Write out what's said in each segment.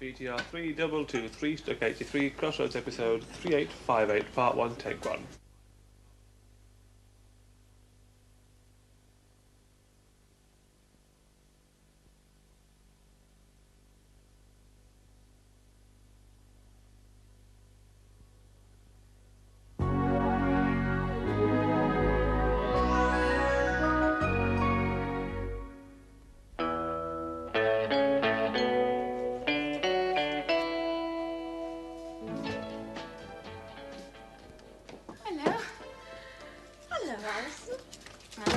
BTR 3223/83, Crossroads episode 3858, part 1, take 1.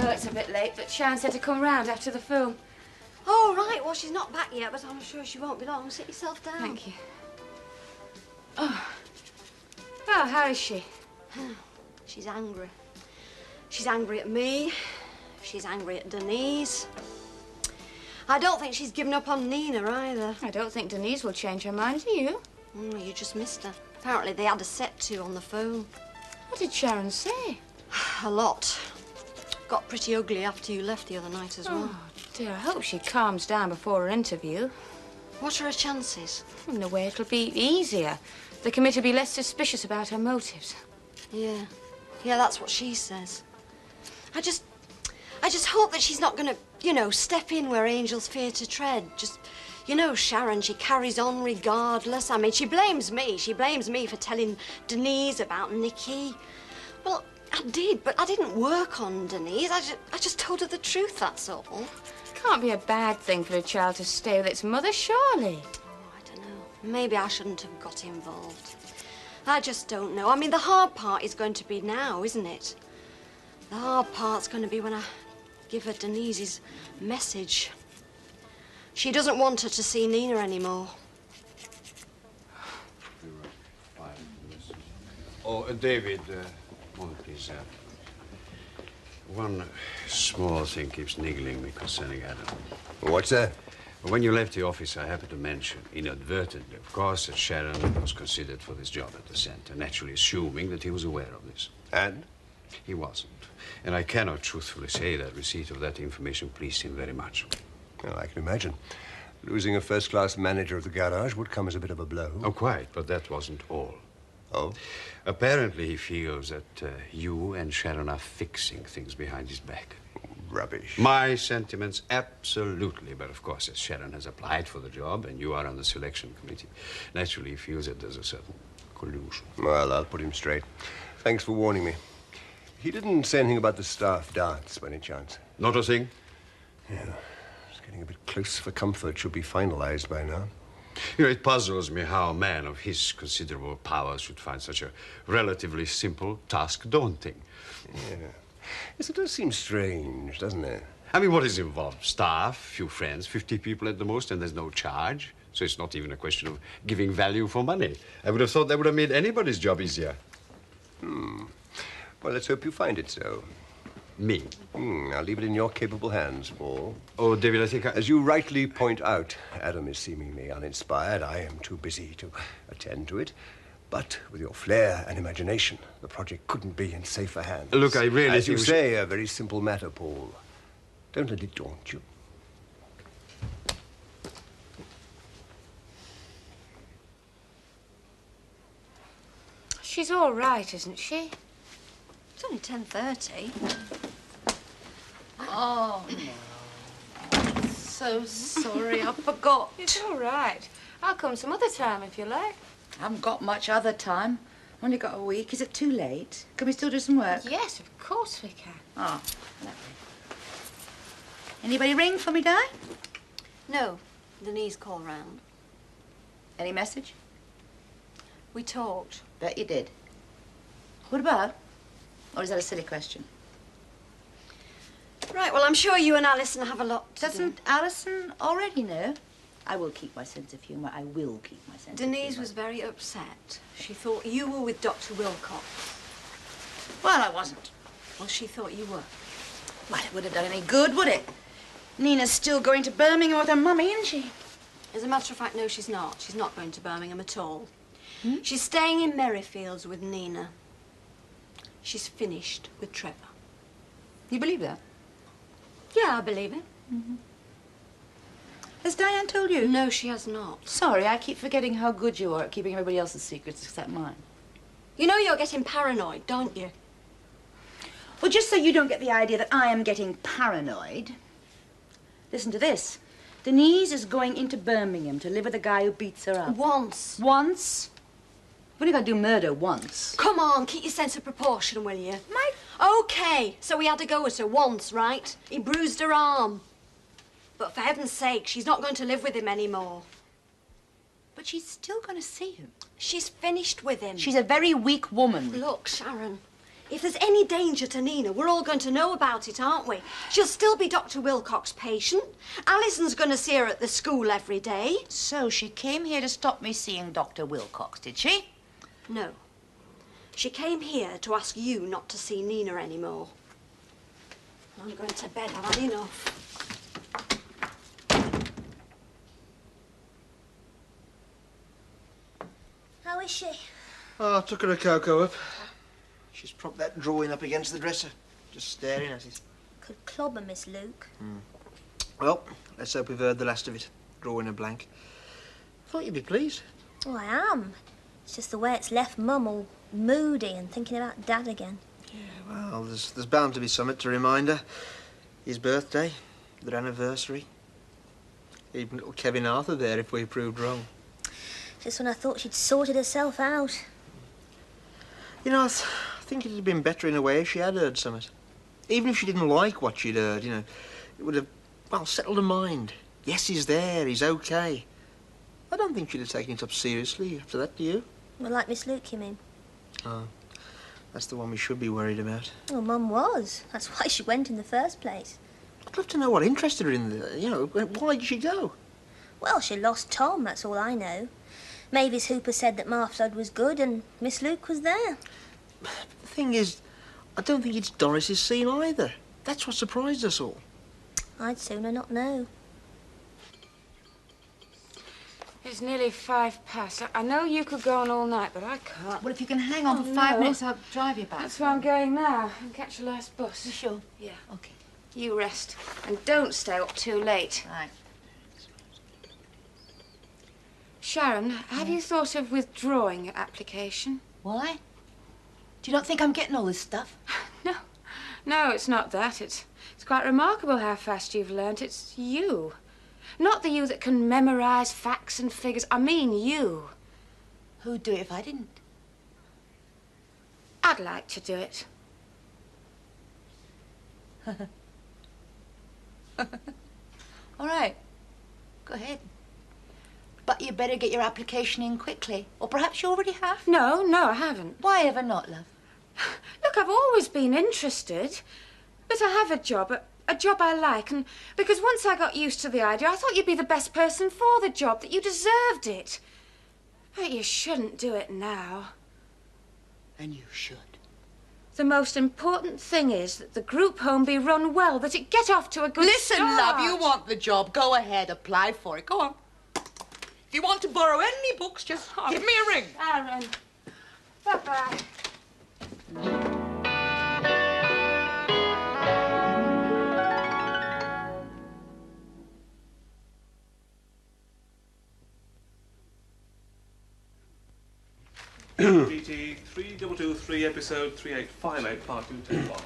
It's a bit late, but Sharon said to come round after the film. Oh, right. Well, she's not back yet, but I'm sure she won't be long. Sit yourself down. Thank you. Oh. Well, how is she? She's angry. She's angry at me. She's angry at Denise. I don't think she's given up on Nina either. I don't think Denise will change her mind, do you? You just missed her. Apparently they had a set to on the phone. What did Sharon say? A lot. Got pretty ugly after you left the other night as well. Oh, dear, I hope she calms down before her interview. What are her chances? In a way, it'll be easier. The committee will be less suspicious about her motives. Yeah. Yeah, that's what she says. I just hope that she's not going to, step in where angels fear to tread. Just, Sharon, she carries on regardless. I mean, she blames me. She blames me for telling Denise about Nicky. Well, I did, but I didn't work on Denise. I just told her the truth, that's all. It can't be a bad thing for a child to stay with its mother, surely. Oh, I don't know. Maybe I shouldn't have got involved. I just don't know. I mean, the hard part is going to be now, isn't it? The hard part's going to be when I give her Denise's message. She doesn't want her to see Nina anymore. Oh, David, moment, please. One small thing keeps niggling me concerning Adam. What's that? When you left the office, I happened to mention, inadvertently, of course, that Sharon was considered for this job at the center, naturally assuming that he was aware of this. And? He wasn't. And I cannot truthfully say that receipt of that information pleased him very much. Well, I can imagine. Losing a first-class manager of the garage would come as a bit of a blow. Oh, quite, but that wasn't all. Oh? Apparently, he feels that you and Sharon are fixing things behind his back. Rubbish. My sentiments, absolutely. But, of course, as Sharon has applied for the job and you are on the selection committee, naturally he feels that there's a certain collusion. Well, I'll put him straight. Thanks for warning me. He didn't say anything about the staff dance, by any chance? Not a thing? Yeah. It's getting a bit close for comfort. Should be finalized by now. It puzzles me how a man of his considerable powers should find such a relatively simple task daunting. Yeah. Yes, it does seem strange, doesn't it? I mean, what is involved? Staff, few friends, 50 people at the most, and there's no charge. So it's not even a question of giving value for money. I would have thought that would have made anybody's job easier. Well, let's hope you find it so. Me? I'll leave it in your capable hands, Paul. Oh, David, I think As you rightly point out, Adam is seemingly uninspired. I am too busy to attend to it. But with your flair and imagination, the project couldn't be in safer hands. Look, I really As you think say, a very simple matter, Paul. Don't let it daunt you. She's all right, isn't she? It's only 10:30. Oh, no. So sorry, I forgot. It's all right. I'll come some other time if you like. I haven't got much other time. Only got a week. Is it too late? Can we still do some work? Yes, of course we can. Oh, lovely. Anybody ring for me, Di? No, Denise called round. Any message? We talked. Bet you did. What about? Or is that a silly question? Right, well, I'm sure you and Alison have a lot to Doesn't Alison already know? I will keep my sense of humour. I will keep my sense of humour. Denise was very upset. She thought you were with Dr. Wilcox. Well, I wasn't. Well, she thought you were. Well, it would have done any good, would it? Nina's still going to Birmingham with her mummy, isn't she? As a matter of fact, no, she's not. She's not going to Birmingham at all. She's staying in Merrifields with Nina. She's finished with Trevor. You believe that? Yeah, I believe it. Has Diane told you? No, she has not. Sorry, I keep forgetting how good you are at keeping everybody else's secrets except mine. You know you're getting paranoid, don't you? Well, just so you don't get the idea that I am getting paranoid, listen to this. Denise is going into Birmingham to live with a guy who beats her up. Once. Once? We've only got to do murder once. Come on, keep your sense of proportion, will you? Mike? OK, so we had to go at her once, right? He bruised her arm. But for heaven's sake, she's not going to live with him anymore. But she's still going to see him. She's finished with him. She's a very weak woman. Look, Sharon, if there's any danger to Nina, we're all going to know about it, aren't we? She'll still be Dr. Wilcox's patient. Alison's going to see her at the school every day. So she came here to stop me seeing Dr. Wilcox, did she? No. She came here to ask you not to see Nina anymore. I'm going to bed. I've had enough. How is she? Oh, I took her a cocoa up. She's propped that drawing up against the dresser, just staring at it. Could clobber Miss Luke. Well, let's hope we've heard the last of it. Drawing a blank. Thought you'd be pleased. Oh, I am. It's just the way it's left Mum all moody and thinking about Dad again. Yeah, well, there's bound to be something to remind her. His birthday, their anniversary. Even little Kevin Arthur there if we proved wrong. Just when I thought she'd sorted herself out. You know, I think it'd have been better in a way if she had heard something. Even if she didn't like what she'd heard, you know, it would have, well, settled her mind. Yes, he's there, he's okay. I don't think she'd have taken it up seriously after that, do you? Well, like Miss Luke, you mean? Oh, that's the one we should be worried about. Well, Mum was. That's why she went in the first place. I'd love to know what interested her in the, you know, why did she go? Well, she lost Tom, that's all I know. Mavis Hooper said that Marflud was good and Miss Luke was there. The thing is, I don't think it's Doris's scene either. That's what surprised us all. I'd sooner not know. It's nearly 5 past. I know you could go on all night, but I can't. Well, if you can hang on Oh, for 5 no. minutes, I'll drive you back. That's where I'm going now and catch the last bus. You sure? Yeah. Okay. You rest and don't stay up too late. Right. Sharon, have you thought of withdrawing your application? Why? Do you not think I'm getting all this stuff? No. No, it's not that. It's quite remarkable how fast you've learnt. It's you. Not the you that can memorise facts and figures. I mean you. Who'd do it if I didn't? I'd like to do it. All right. Go ahead. But you better get your application in quickly. Or perhaps you already have. No, I haven't. Why ever not, love? Look, I've always been interested. But I have a job I like, and because once I got used to the idea, I thought you'd be the best person for the job, that you deserved it. But you shouldn't do it now. And you should. The most important thing is that the group home be run well, that it get off to a good Listen, start. love, you want the job. Go ahead, apply for it. Go on. If you want to borrow any books, just give me a ring. Aaron, bye-bye. BT 3223, episode 3858, part 2, take 1.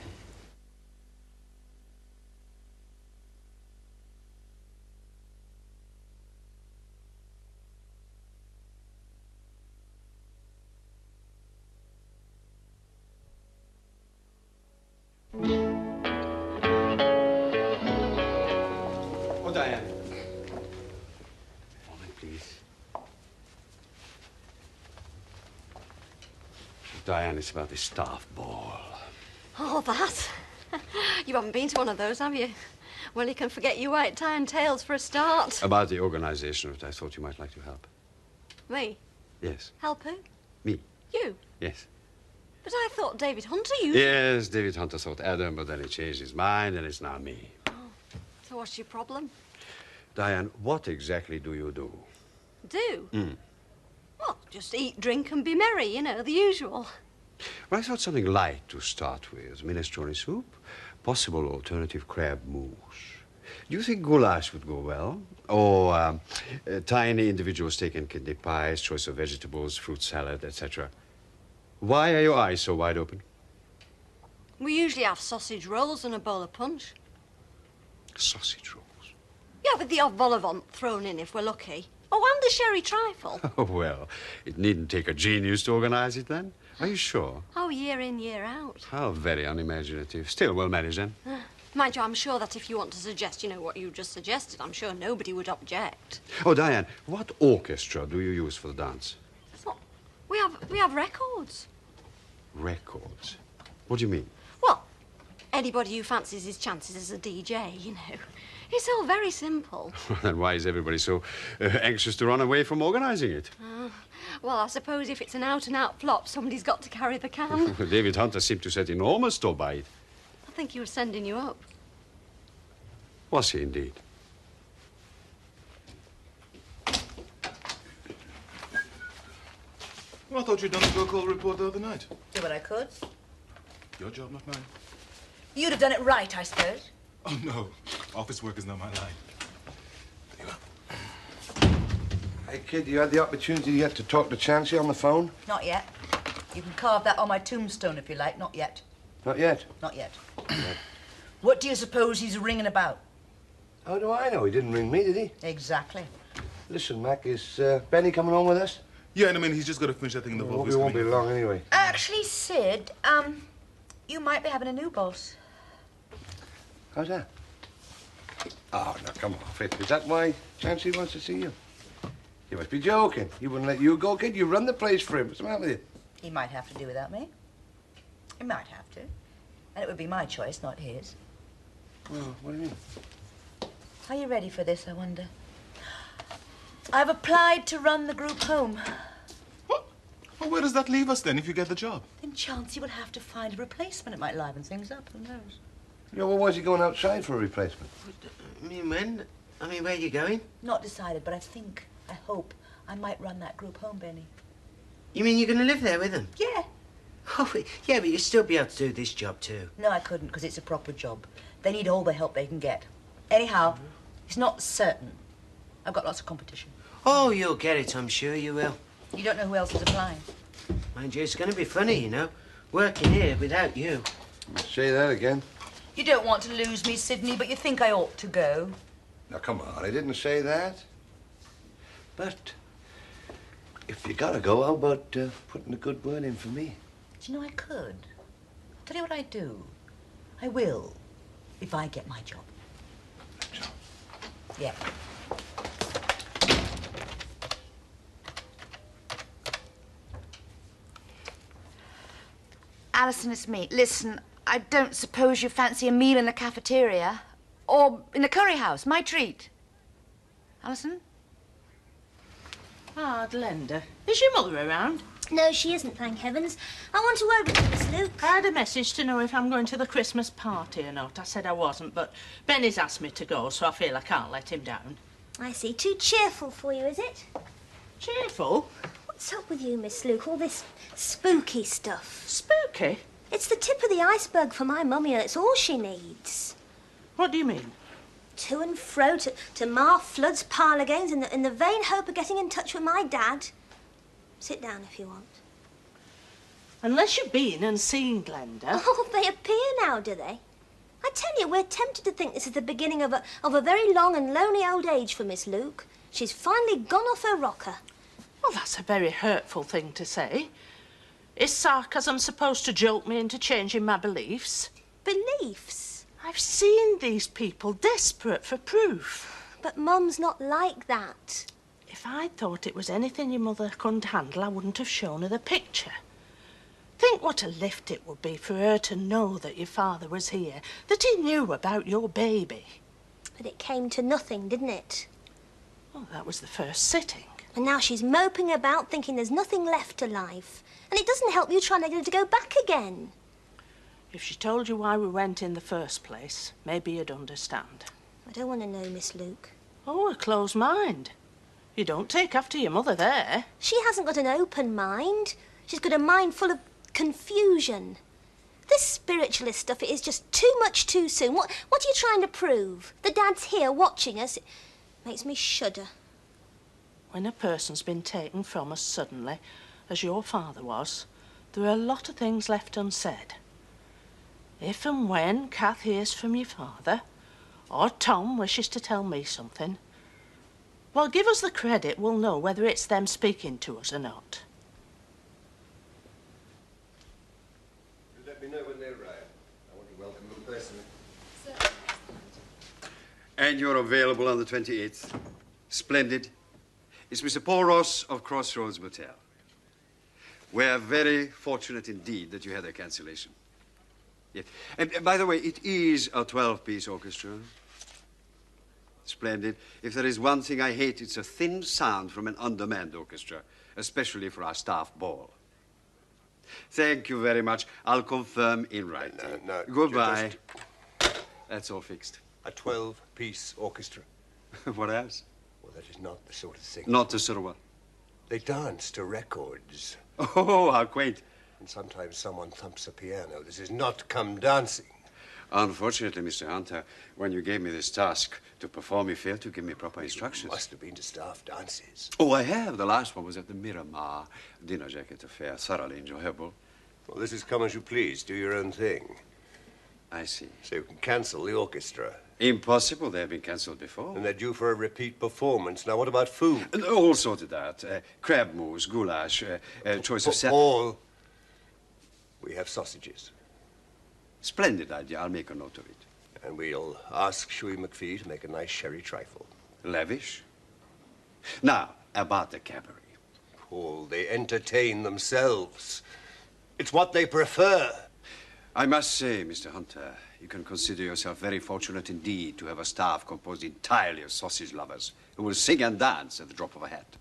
Oh, Diane. Moment, please. Diane, it's about the staff ball. Oh, that? You haven't been to one of those, have you? Well, you can forget your white tie and tails for a start. About the organization of it, I thought you might like to help. Me? Yes. Help who? Me. You? Yes. But I thought David Hunter used... Yes, David Hunter thought Adam, but then he changed his mind, and it's now me. So what's your problem? Diane, what exactly do you do? Do? Mm. Well, just eat, drink and be merry, you know, the usual. Well, I thought something light to start with. Minestrone soup, possible alternative crab mousse. Do you think goulash would go well? Or tiny individual steak and kidney pies, choice of vegetables, fruit salad, etc.? Why are your eyes so wide open? We usually have sausage rolls and a bowl of punch. Sausage rolls? Yeah, with the odd vol au vent thrown in if we're lucky. Oh, and a sherry trifle. Oh, well, it needn't take a genius to organize it, then. Are you sure? Oh, year in, year out. How very unimaginative. Still well managed, then. Mind you, I'm sure that if you want to suggest, what you just suggested, I'm sure nobody would object. Oh, Diane, what orchestra do you use for the dance? What? We have records. Records? What do you mean? Well, anybody who fancies his chances as a DJ, It's all very simple. Then why is everybody so anxious to run away from organizing it? Well, I suppose if it's an out-and-out flop, somebody's got to carry the can. David Hunter seemed to set enormous store by it. I think he was sending you up. Was he indeed? Well, I thought you'd done the go-call report the other night. Do what I could. Your job, not mine. You'd have done it right, I suppose. Oh, no. Office work is not my line. There you are. Hey, kid, you had the opportunity yet to talk to Chancey on the phone? Not yet. You can carve that on my tombstone if you like. Not yet. Not yet? Not yet. What do you suppose he's ringing about? How do I know? He didn't ring me, did he? Exactly. Listen, Mac, is Benny coming on with us? Yeah, and I mean, he's just got to finish that thing in the Well, office. we won't be long anyway. Actually, Sid, you might be having a new boss. How's that? Oh, no, come off it. Is that why Chancey wants to see you? You must be joking. He wouldn't let you go, kid. You run the place for him. What's the matter with you? He might have to do without me. He might have to. And it would be my choice, not his. Well, what do you mean? Are you ready for this, I wonder? I've applied to run the group home. What? Well, where does that leave us, then, if you get the job? Then Chancey will have to find a replacement. It might liven things up, who knows? Yeah, well, why's he going outside for a replacement? I mean, when? I mean, where are you going? Not decided, but I hope I might run that group home, Benny. You mean you're going to live there with them? Yeah. Oh, yeah, but you'll still be able to do this job, too. No, I couldn't, because it's a proper job. They need all the help they can get. Anyhow, it's not certain. I've got lots of competition. Oh, you'll get it, I'm sure you will. You don't know who else is applying? Mind you, it's going to be funny, working here without you. Say that again. You don't want to lose me, Sydney, but you think I ought to go. Now, come on. I didn't say that. But if you gotta go, how about putting a good word in for me? Do you know I could? I'll tell you what I do. I will, if I get my job. Job? Yeah. Alison, it's me. Listen, I don't suppose you fancy a meal in the cafeteria? Or in the curry house, my treat. Alison? Ah, Glenda. Is your mother around? No, she isn't, thank heavens. I want to word with you, Miss Luke. I had a message to know if I'm going to the Christmas party or not. I said I wasn't, but Benny's asked me to go, so I feel I can't let him down. I see. Too cheerful for you, is it? Cheerful? What's up with you, Miss Luke? All this spooky stuff. Spooky? It's the tip of the iceberg for my mummy, and it's all she needs. What do you mean? To and fro, to mar Flood's parlour games in the vain hope of getting in touch with my dad. Sit down if you want. Unless you've been and seen Glenda. Oh, they appear now, do they? I tell you, we're tempted to think this is the beginning of a very long and lonely old age for Miss Luke. She's finally gone off her rocker. Well, that's a very hurtful thing to say. Is sarcasm supposed to jolt me into changing my beliefs? Beliefs? I've seen these people desperate for proof. But Mum's not like that. If I thought it was anything your mother couldn't handle, I wouldn't have shown her the picture. Think what a lift it would be for her to know that your father was here, that he knew about your baby. But it came to nothing, didn't it? Well, that was the first sitting. And now she's moping about thinking there's nothing left to life. And it doesn't help you trying to get her to go back again. If she told you why we went in the first place, maybe you'd understand. I don't want to know, Miss Luke. Oh, a closed mind. You don't take after your mother there. She hasn't got an open mind. She's got a mind full of confusion. This spiritualist stuff is just too much too soon. What are you trying to prove? The Dad's here watching us. It makes me shudder. When a person's been taken from us suddenly, as your father was, there are a lot of things left unsaid. If and when Kath hears from your father, or Tom wishes to tell me something, well, give us the credit, we'll know whether it's them speaking to us or not. Let me know when they arrive. I want to welcome them personally. And you're available on the 28th. Splendid. It's Mr. Paul Ross of Crossroads Motel. We're very fortunate indeed that you had a cancellation. Yes. And by the way, it is a 12-piece orchestra. Splendid. If there is one thing I hate, it's a thin sound from an undermanned orchestra, especially for our staff ball. Thank you very much. I'll confirm in writing. No. Goodbye. That's all fixed. A 12-piece orchestra. What else? Well, that is not the sort of thing. Not the sort of what? They dance to records. Oh, how quaint. And sometimes someone thumps a piano. This is not come dancing. Unfortunately, Mr. Hunter, when you gave me this task to perform, you failed to give me proper instructions. You must have been to staff dances. Oh, I have. The last one was at the Miramar dinner jacket affair. Thoroughly enjoyable. Well, this is come as you please. Do your own thing. I see. So you can cancel the orchestra. Impossible. They have been cancelled before. And they're due for a repeat performance. Now, what about food? All sorted out. Crab mousse, goulash, choice of salad. All. We have sausages. Splendid idea. I'll make a note of it. And we'll ask Shuey McPhee to make a nice sherry trifle. Lavish. Now, about the cabaret. Paul, they entertain themselves. It's what they prefer. I must say, Mr. Hunter, you can consider yourself very fortunate indeed to have a staff composed entirely of sausage lovers who will sing and dance at the drop of a hat.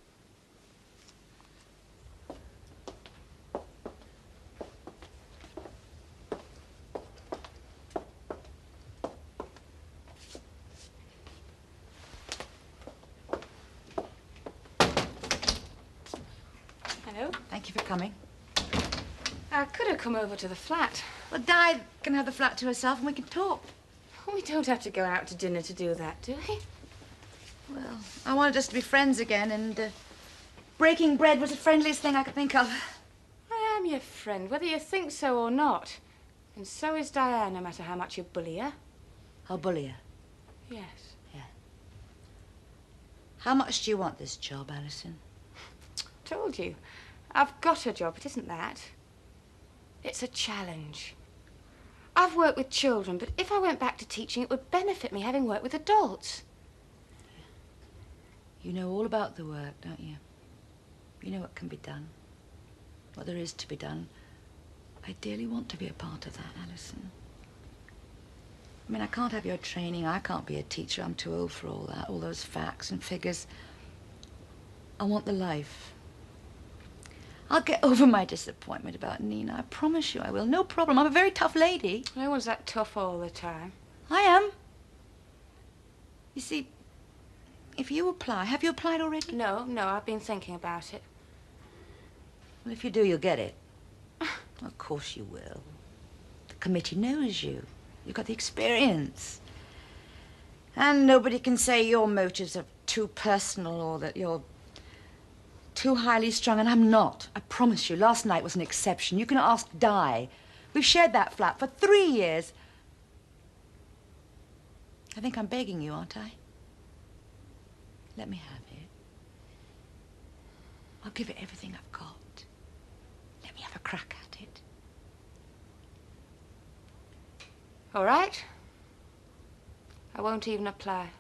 Hello. Thank you for coming. I could have come over to the flat. Well, Di can have the flat to herself and we can talk. We don't have to go out to dinner to do that, do we? Well, I wanted us to be friends again, and breaking bread was the friendliest thing I could think of. I am your friend, whether you think so or not. And so is Diane, no matter how much you bully her. I'll bully her. Yes. Yeah. How much do you want this job, Alison? Told you. I've got a job, it isn't that. It's a challenge. I've worked with children, but if I went back to teaching, it would benefit me having worked with adults. You know all about the work, don't you? You know what can be done, what there is to be done. I dearly want to be a part of that, Alison. I mean, I can't have your training. I can't be a teacher. I'm too old for all that, all those facts and figures. I want the life. I'll get over my disappointment about Nina. I promise you I will. No problem. I'm a very tough lady. No one's that tough all the time. I am. You see, if you apply... Have you applied already? No, I've been thinking about it. Well, if you do, you'll get it. Of course you will. The committee knows you. You've got the experience. And nobody can say your motives are too personal or that you're too highly strung, and I'm not. I promise you, last night was an exception. You can ask Di. We've shared that flat for 3 years. I think I'm begging you, aren't I? Let me have it. I'll give it everything I've got. Let me have a crack at it. All right. I won't even apply.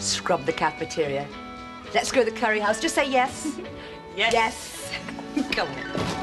scrub the cafeteria. Let's go to the curry house. Just say yes. Yes. Yes. Come on.